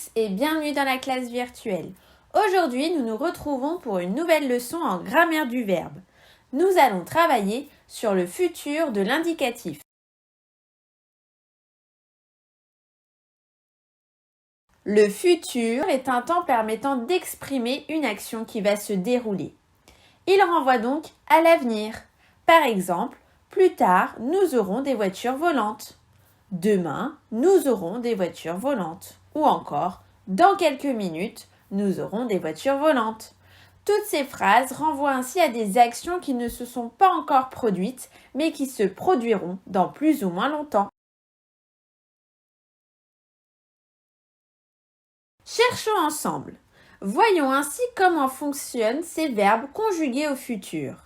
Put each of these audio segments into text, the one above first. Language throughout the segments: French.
tous et bienvenue dans la classe virtuelle. Aujourd'hui, nous nous retrouvons pour une nouvelle leçon en grammaire du verbe. Nous allons travailler sur le futur de l'indicatif. Le futur est un temps permettant d'exprimer une action qui va se dérouler. Il renvoie donc à l'avenir. Par exemple, plus tard, nous aurons des voitures volantes. Demain, nous aurons des voitures volantes. Ou encore, dans quelques minutes, nous aurons des voitures volantes. Toutes ces phrases renvoient ainsi à des actions qui ne se sont pas encore produites, mais qui se produiront dans plus ou moins longtemps. Cherchons ensemble. Voyons ainsi comment fonctionnent ces verbes conjugués au futur.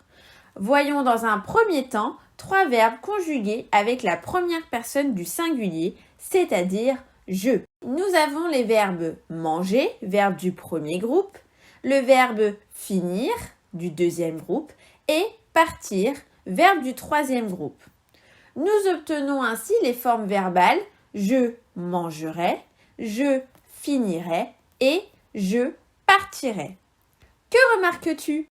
Voyons dans un premier temps 3 verbes conjugués avec la première personne du singulier, c'est-à-dire je. Nous avons les verbes manger, verbe du premier groupe, le verbe finir, du deuxième groupe, et partir, verbe du troisième groupe. Nous obtenons ainsi les formes verbales je mangerai, je finirai et je partirai. Que remarques-tu ?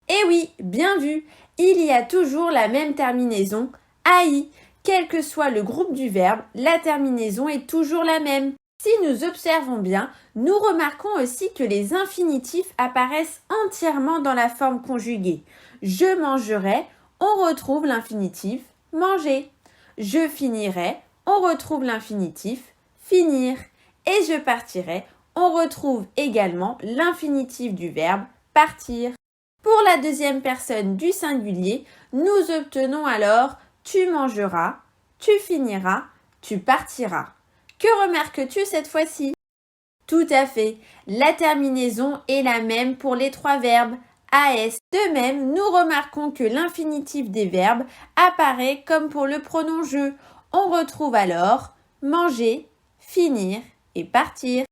Eh oui, bien vu, il y a toujours la même terminaison, AI. Quel que soit le groupe du verbe, la terminaison est toujours la même. Si nous observons bien, nous remarquons aussi que les infinitifs apparaissent entièrement dans la forme conjuguée. Je mangerai, on retrouve l'infinitif manger. Je finirai, on retrouve l'infinitif finir. Et je partirai, on retrouve également l'infinitif du verbe partir. Pour la deuxième personne du singulier, nous obtenons alors tu mangeras, tu finiras, tu partiras. Que remarques-tu cette fois-ci ? Tout à fait, la terminaison est la même pour les 3 verbes AS. De même, nous remarquons que l'infinitif des verbes apparaît comme pour le pronom je. On retrouve alors manger, finir et partir.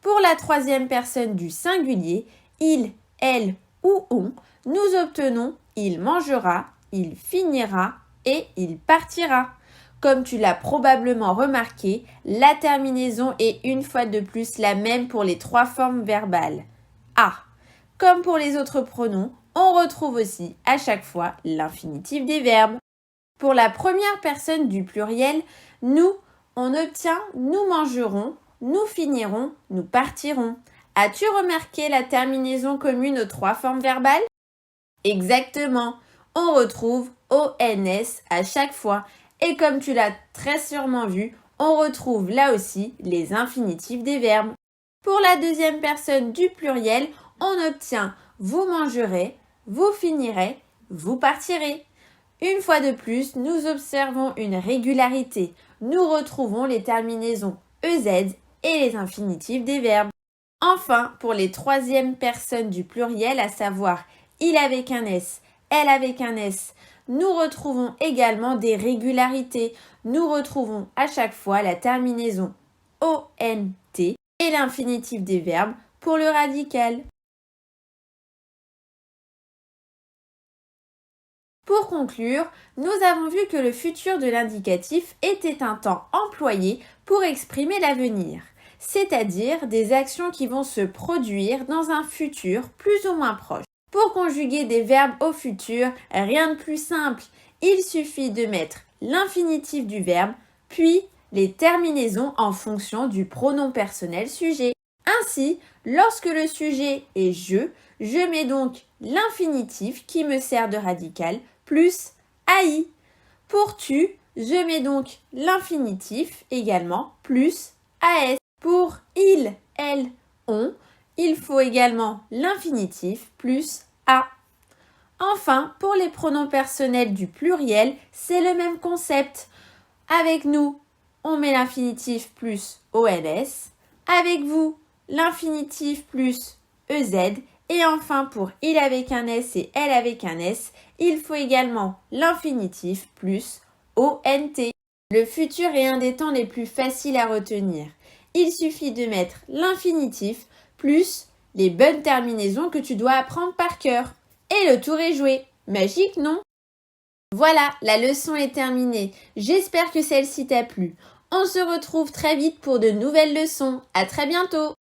Pour la troisième personne du singulier, il, elle ou on, nous obtenons il mangera, il finira et il partira. Comme tu l'as probablement remarqué, la terminaison est une fois de plus la même pour les 3 formes verbales. A. Comme pour les autres pronoms, on retrouve aussi à chaque fois l'infinitif des verbes. Pour la première personne du pluriel, nous, on obtient nous mangerons, nous finirons, nous partirons. As-tu remarqué la terminaison commune aux 3 formes verbales ? Exactement, on retrouve ONS à chaque fois. Et comme tu l'as très sûrement vu, on retrouve là aussi les infinitifs des verbes. Pour la deuxième personne du pluriel, on obtient vous mangerez, vous finirez, vous partirez. Une fois de plus, nous observons une régularité. Nous retrouvons les terminaisons EZ et les infinitifs des verbes. Enfin, pour les troisièmes personnes du pluriel, à savoir il avec un S, elle avec un S, nous retrouvons également des régularités. Nous retrouvons à chaque fois la terminaison ONT et l'infinitif des verbes pour le radical. Pour conclure, nous avons vu que le futur de l'indicatif était un temps employé pour exprimer l'avenir, c'est-à-dire des actions qui vont se produire dans un futur plus ou moins proche. Pour conjuguer des verbes au futur, rien de plus simple. Il suffit de mettre l'infinitif du verbe, puis les terminaisons en fonction du pronom personnel sujet. Ainsi, lorsque le sujet est je mets donc l'infinitif qui me sert de radical plus AI. Pour tu, je mets donc l'infinitif également plus AS. Pour il, elle, on, il faut également l'infinitif plus A. Enfin, pour les pronoms personnels du pluriel, c'est le même concept. Avec nous, on met l'infinitif plus ONS. Avec vous, l'infinitif plus EZ. Et enfin, pour il avec un S et elle avec un S, il faut également l'infinitif plus ONT. Le futur est un des temps les plus faciles à retenir. Il suffit de mettre l'infinitif plus les bonnes terminaisons que tu dois apprendre par cœur. Et le tour est joué. Magique, non ? Voilà, la leçon est terminée. J'espère que celle-ci t'a plu. On se retrouve très vite pour de nouvelles leçons. À très bientôt!